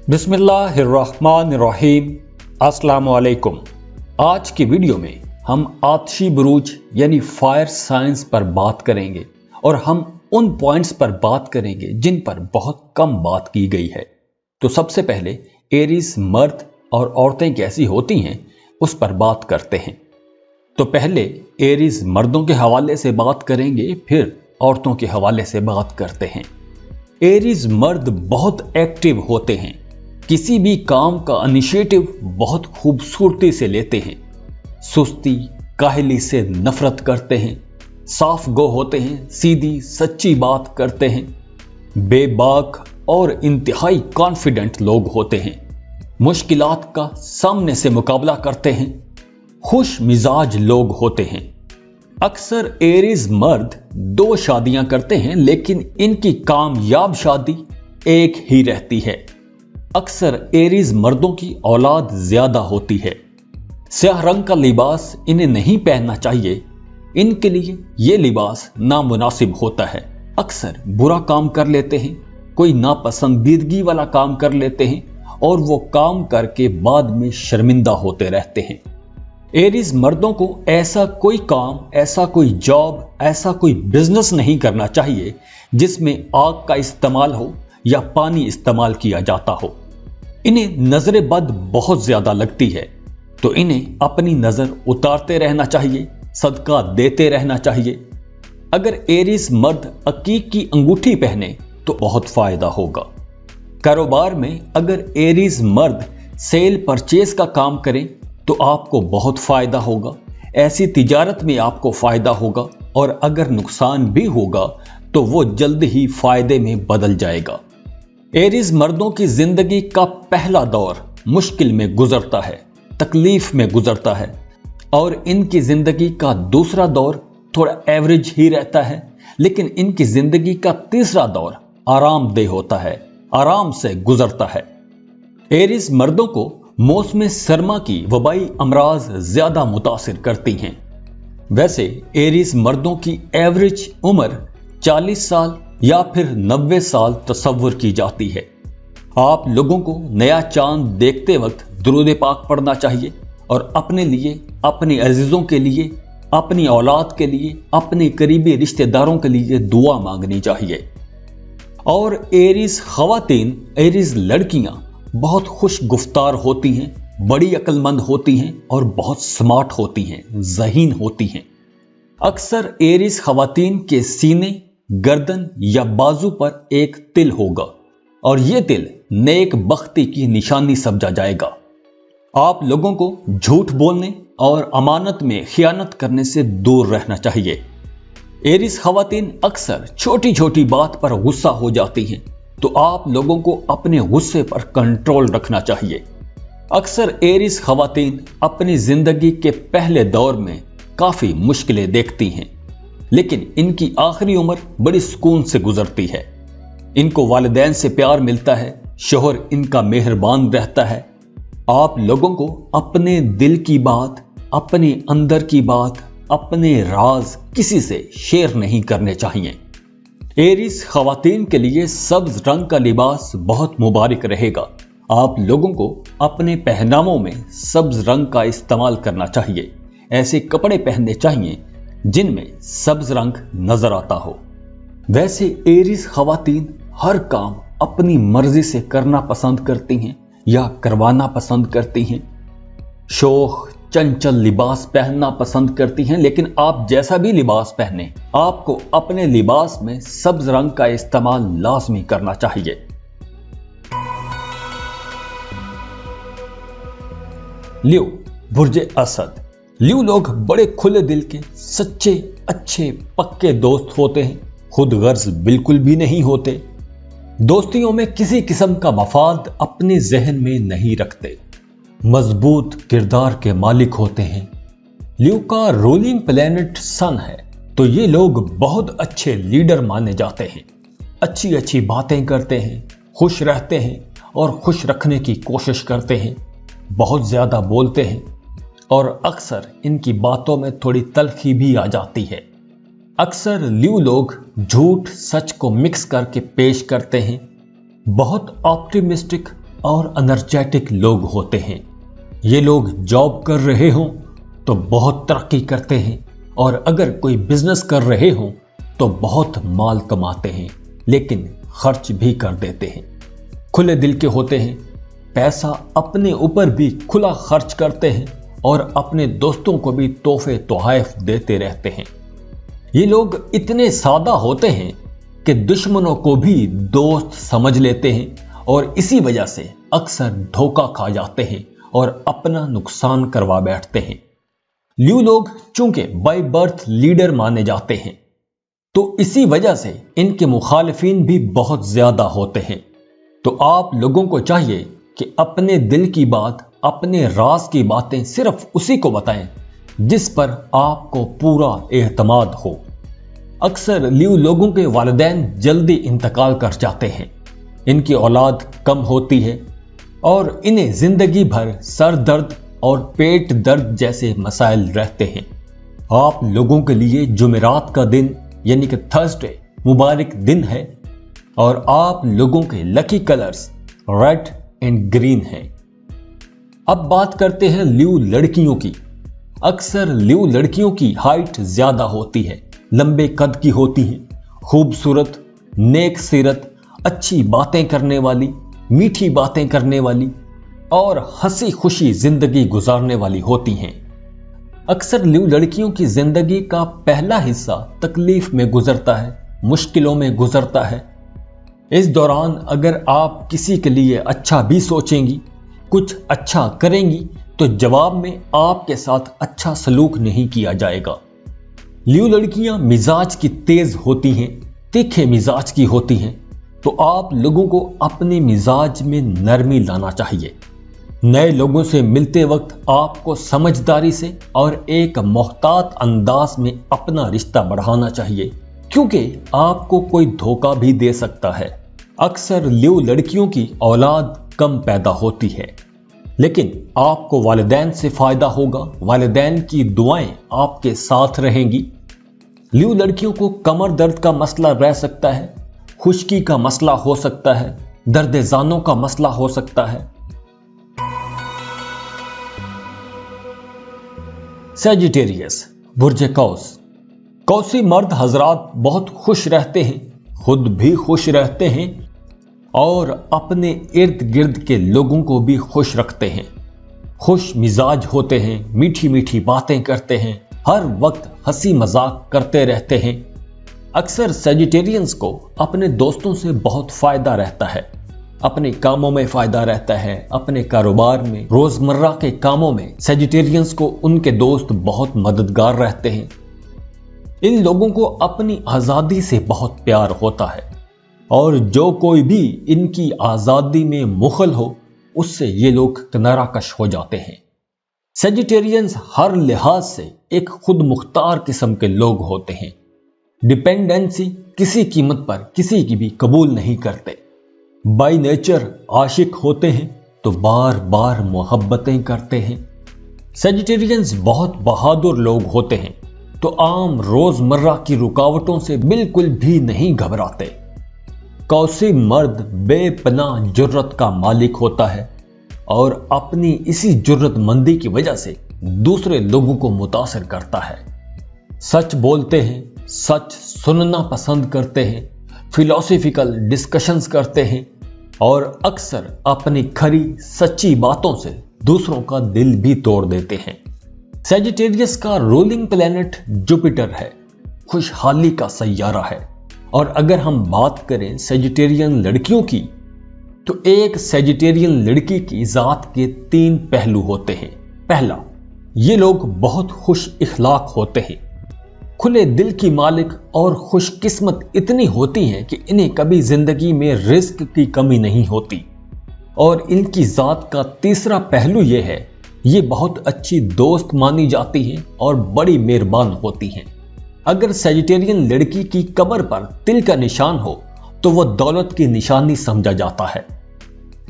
बिस्मिल्लाहिर्रहमानिर्रहीम। अस्सलाम वालेकुम। आज की वीडियो में हम आतिशी बुरूज यानी फायर साइंस पर बात करेंगे और हम उन पॉइंट्स पर बात करेंगे जिन पर बहुत कम बात की गई है। तो सबसे पहले एरीज मर्द और औरतें कैसी होती हैं उस पर बात करते हैं। तो पहले एरीज मर्दों के हवाले से बात करेंगे, फिर औरतों के हवाले से बात करते हैं। एरीज मर्द बहुत एक्टिव होते हैं, किसी भी काम का इनिशिएटिव बहुत खूबसूरती से लेते हैं, सुस्ती काहली से नफरत करते हैं, साफ गो होते हैं, सीधी सच्ची बात करते हैं, बेबाक और इंतहाई कॉन्फिडेंट लोग होते हैं, मुश्किलात का सामने से मुकाबला करते हैं, खुश मिजाज लोग होते हैं। अक्सर एरीज मर्द 2 शादियां करते हैं, लेकिन इनकी कामयाब शादी एक ही रहती है। अक्सर एरीज मर्दों की औलाद ज्यादा होती है। स्याह रंग का लिबास इन्हें नहीं पहनना चाहिए, इनके लिए यह लिबास नामुनासिब होता है। अक्सर बुरा काम कर लेते हैं, कोई नापसंदीदगी वाला काम कर लेते हैं और वो काम करके बाद में शर्मिंदा होते रहते हैं। एरीज मर्दों को ऐसा कोई काम, ऐसा कोई जॉब, ऐसा कोई बिजनेस नहीं करना चाहिए जिसमें आग का इस्तेमाल हो या पानी इस्तेमाल किया जाता हो। इन्हें नजर बद बहुत ज्यादा लगती है, तो इन्हें अपनी नजर उतारते रहना चाहिए, सदका देते रहना चाहिए। अगर एरीज मर्द अकीक की अंगूठी पहने तो बहुत फायदा होगा। कारोबार में अगर एरीज मर्द सेल परचेज का काम करें तो आपको बहुत फायदा होगा। ऐसी तिजारत में आपको फायदा होगा और अगर नुकसान भी होगा तो वो जल्द ही फायदे में बदल जाएगा। एरीज मर्दों की जिंदगी का पहला दौर मुश्किल में गुजरता है, तकलीफ में गुजरता है, और इनकी जिंदगी का दूसरा दौर थोड़ा एवरेज ही रहता है, लेकिन इनकी जिंदगी का तीसरा दौर आरामदेह होता है, आराम से गुजरता है। एरीज मर्दों को मौसम सरमा की वबाई अमराज ज्यादा मुतासिर करती हैं। वैसे एरीज मर्दों की एवरेज उम्र 40 साल या फिर 90 साल तस्वुर की जाती है। आप लोगों को नया चांद देखते वक्त दुरूद पाक पढ़ना चाहिए और अपने लिए, अपने अजीजों के लिए, अपनी औलाद के लिए, अपने करीबी रिश्तेदारों के लिए दुआ मांगनी चाहिए। और एरीज खवातीन, एरीज लड़कियां बहुत खुश गुफ्तार होती हैं, बड़ी अक्लमंद होती हैं और बहुत स्मार्ट होती हैं, ज़हीन होती हैं। अक्सर एरीज खवातीन के सीने, गर्दन या बाजू पर एक तिल होगा और यह तिल नेक बख्ती की निशानी समझा जाएगा। आप लोगों को झूठ बोलने और अमानत में खियानत करने से दूर रहना चाहिए। एरीज खवातीन अक्सर छोटी छोटी बात पर गुस्सा हो जाती हैं, तो आप लोगों को अपने गुस्से पर कंट्रोल रखना चाहिए। अक्सर एरीज खवातीन अपनी जिंदगी के पहले दौर में काफी मुश्किलें देखती हैं, लेकिन इनकी आखिरी उम्र बड़ी सुकून से गुजरती है। इनको वालिदैन से प्यार मिलता है, शोहर इनका मेहरबान रहता है। आप लोगों को अपने दिल की बात, अपने अंदर की बात, अपने राज किसी से शेयर नहीं करने चाहिए। एरीज खवातीन के लिए सब्ज रंग का लिबास बहुत मुबारक रहेगा। आप लोगों को अपने पहनावों में सब्ज रंग का इस्तेमाल करना चाहिए। ऐसे कपड़े पहनने चाहिए जिनमें सब्ज रंग नजर आता हो। वैसे एरीज खवातीन हर काम अपनी मर्जी से करना पसंद करती हैं या करवाना पसंद करती हैं। शौक चंचल लिबास पहनना पसंद करती हैं, लेकिन आप जैसा भी लिबास पहने, आपको अपने लिबास में सब्ज रंग का इस्तेमाल लाजमी करना चाहिए। ल्यू, बुर्ज असद। ल्यू लोग बड़े खुले दिल के, सच्चे, अच्छे, पक्के दोस्त होते हैं। खुद गर्ज बिल्कुल भी नहीं होते। दोस्तियों में किसी किस्म का मफाद अपने जहन में नहीं रखते। मजबूत किरदार के मालिक होते हैं। ल्यू का रूलिंग प्लेनेट सन है, तो ये लोग बहुत अच्छे लीडर माने जाते हैं। अच्छी अच्छी बातें करते हैं, खुश रहते हैं और खुश रखने की कोशिश करते हैं। बहुत ज्यादा बोलते हैं और अक्सर इनकी बातों में थोड़ी तल्खी भी आ जाती है। अक्सर ल्यू लोग झूठ सच को मिक्स करके पेश करते हैं। बहुत ऑप्टिमिस्टिक और एनर्जेटिक लोग होते हैं। ये लोग जॉब कर रहे हों तो बहुत तरक्की करते हैं, और अगर कोई बिजनेस कर रहे हों तो बहुत माल कमाते हैं, लेकिन खर्च भी कर देते हैं। खुले दिल के होते हैं, पैसा अपने ऊपर भी खुला खर्च करते हैं और अपने दोस्तों को भी तोहफे तोहफ देते रहते हैं। ये लोग इतने सादा होते हैं कि दुश्मनों को भी दोस्त समझ लेते हैं, और इसी वजह से अक्सर धोखा खा जाते हैं और अपना नुकसान करवा बैठते हैं। ल्यू लोग चूंकि बाय बर्थ लीडर माने जाते हैं, तो इसी वजह से इनके मुखालिफिन भी बहुत ज्यादा होते हैं। तो आप लोगों को चाहिए कि अपने दिल की बात, अपने राज की बातें सिर्फ उसी को बताएं जिस पर आपको पूरा एतमाद हो। अक्सर ल्यू लोगों के वालिदैन जल्दी इंतकाल कर जाते हैं, इनकी औलाद कम होती है और इन्हें जिंदगी भर सर दर्द और पेट दर्द जैसे मसाइल रहते हैं। आप लोगों के लिए जुमेरात का दिन यानी कि थर्सडे मुबारक दिन है, और आप लोगों के lucky colours red and green हैं। अब बात करते हैं ल्यू लड़कियों की। अक्सर ल्यू लड़कियों की हाइट ज्यादा होती है, लंबे कद की होती हैं, खूबसूरत, नेक सीरत, अच्छी बातें करने वाली, मीठी बातें करने वाली और हंसी खुशी जिंदगी गुजारने वाली होती हैं। अक्सर ल्यू लड़कियों की जिंदगी का पहला हिस्सा तकलीफ में गुजरता है, मुश्किलों में गुजरता है। इस दौरान अगर आप किसी के लिए अच्छा भी सोचेंगी, कुछ अच्छा करेंगी, तो जवाब में आपके साथ अच्छा सलूक नहीं किया जाएगा। ल्यू लड़कियां मिजाज की तेज होती हैं, तीखे मिजाज की होती हैं, तो आप लोगों को अपने मिजाज में नरमी लाना चाहिए। नए लोगों से मिलते वक्त आपको समझदारी से और एक मोहतात अंदाज में अपना रिश्ता बढ़ाना चाहिए, क्योंकि आपको कोई धोखा भी दे सकता है। अक्सर ल्यू लड़कियों की औलाद कम पैदा होती है, लेकिन आपको वालिदैन से फायदा होगा, वालिदैन की दुआएं आपके साथ रहेंगी। ल्यू लड़कियों को कमर दर्द का मसला रह सकता है, खुश्की का मसला हो सकता है, दर्द जानों का मसला हो सकता है। सैजिटेरियस बुर्ज कौस। कौसी मर्द हजरात बहुत खुश रहते हैं, खुद भी खुश रहते हैं और अपने इर्द गिर्द के लोगों को भी खुश रखते हैं। खुश मिजाज होते हैं, मीठी मीठी बातें करते हैं, हर वक्त हंसी मजाक करते रहते हैं। अक्सर सैजिटेरियंस को अपने दोस्तों से बहुत फायदा रहता है, अपने कामों में फायदा रहता है, अपने कारोबार में, रोजमर्रा के कामों में सैजिटेरियंस को उनके दोस्त बहुत मददगार रहते हैं। इन लोगों को अपनी आजादी से बहुत प्यार होता है, और जो कोई भी इनकी आजादी में मुखल हो उससे ये लोग किनारा कश हो जाते हैं। सैजिटेरियंस हर लिहाज से एक खुद मुख्तार किस्म के लोग होते हैं। डिपेंडेंसी किसी कीमत पर किसी की भी कबूल नहीं करते। बाय नेचर आशिक होते हैं तो बार बार मोहब्बतें करते हैं। सैजिटेरियंस बहुत बहादुर लोग होते हैं, तो आम रोजमर्रा की रुकावटों से बिल्कुल भी नहीं घबराते। कौसी मर्द बेपनाह जुर्रत का मालिक होता है और अपनी इसी जुर्रतमंदी की वजह से दूसरे लोगों को मुतासिर करता है। सच बोलते हैं, सच सुनना पसंद करते हैं, फिलोसफिकल डिस्कशंस करते हैं और अक्सर अपनी खरी सच्ची बातों से दूसरों का दिल भी तोड़ देते हैं। सैजिटेरियस का रूलिंग प्लैनेट जुपिटर है, खुशहाली का सैयारा है। और अगर हम बात करें सैजिटेरियन लड़कियों की, तो एक सैजिटेरियन लड़की की जात के 3 पहलू होते हैं। पहला, ये लोग बहुत खुश इखलाक होते हैं, खुले दिल की मालिक और खुशकिस्मत इतनी होती हैं कि इन्हें कभी जिंदगी में रिस्क की कमी नहीं होती। और इनकी जात का तीसरा पहलू यह है, ये बहुत अच्छी दोस्त मानी जाती हैं और बड़ी मेहरबान होती हैं। अगर सैजिटेरियन लड़की की कमर पर तिल का निशान हो तो वह दौलत की निशानी समझा जाता है।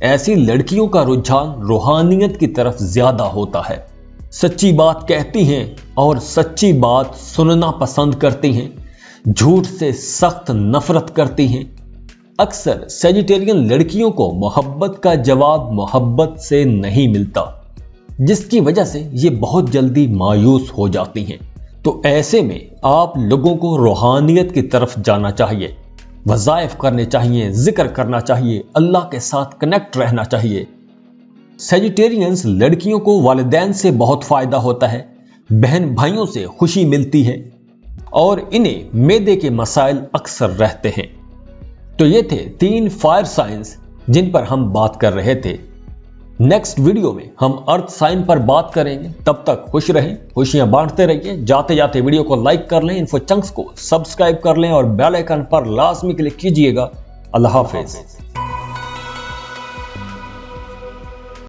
ऐसी लड़कियों का रुझान रूहानियत की तरफ ज्यादा होता है, सच्ची बात कहती हैं और सच्ची बात सुनना पसंद करती हैं, झूठ से सख्त नफरत करती हैं। अक्सर सेजिटेरियन लड़कियों को मोहब्बत का जवाब मोहब्बत से नहीं मिलता, जिसकी वजह से ये बहुत जल्दी मायूस हो जाती हैं। तो ऐसे में आप लोगों को रूहानियत की तरफ जाना चाहिए, वज़ाइफ करने चाहिए, जिक्र करना चाहिए, अल्लाह के साथ कनेक्ट रहना चाहिए। सेजिटेरियंस लड़कियों को वालिदैन से बहुत फायदा होता है, बहन भाइयों से खुशी मिलती है और इन्हें मैदे के मसाइल अक्सर रहते हैं। तो ये थे 3 फायर साइंस जिन पर हम बात कर रहे थे। नेक्स्ट वीडियो में हम अर्थ साइन पर बात करेंगे। तब तक खुश रहें, खुशियां बांटते रहिए। जाते जाते वीडियो को लाइक कर लें, इन्फो चंक्स को सब्सक्राइब कर लें और बेल आइकन पर लाजमी क्लिक कीजिएगा। अल्लाह हाफिज।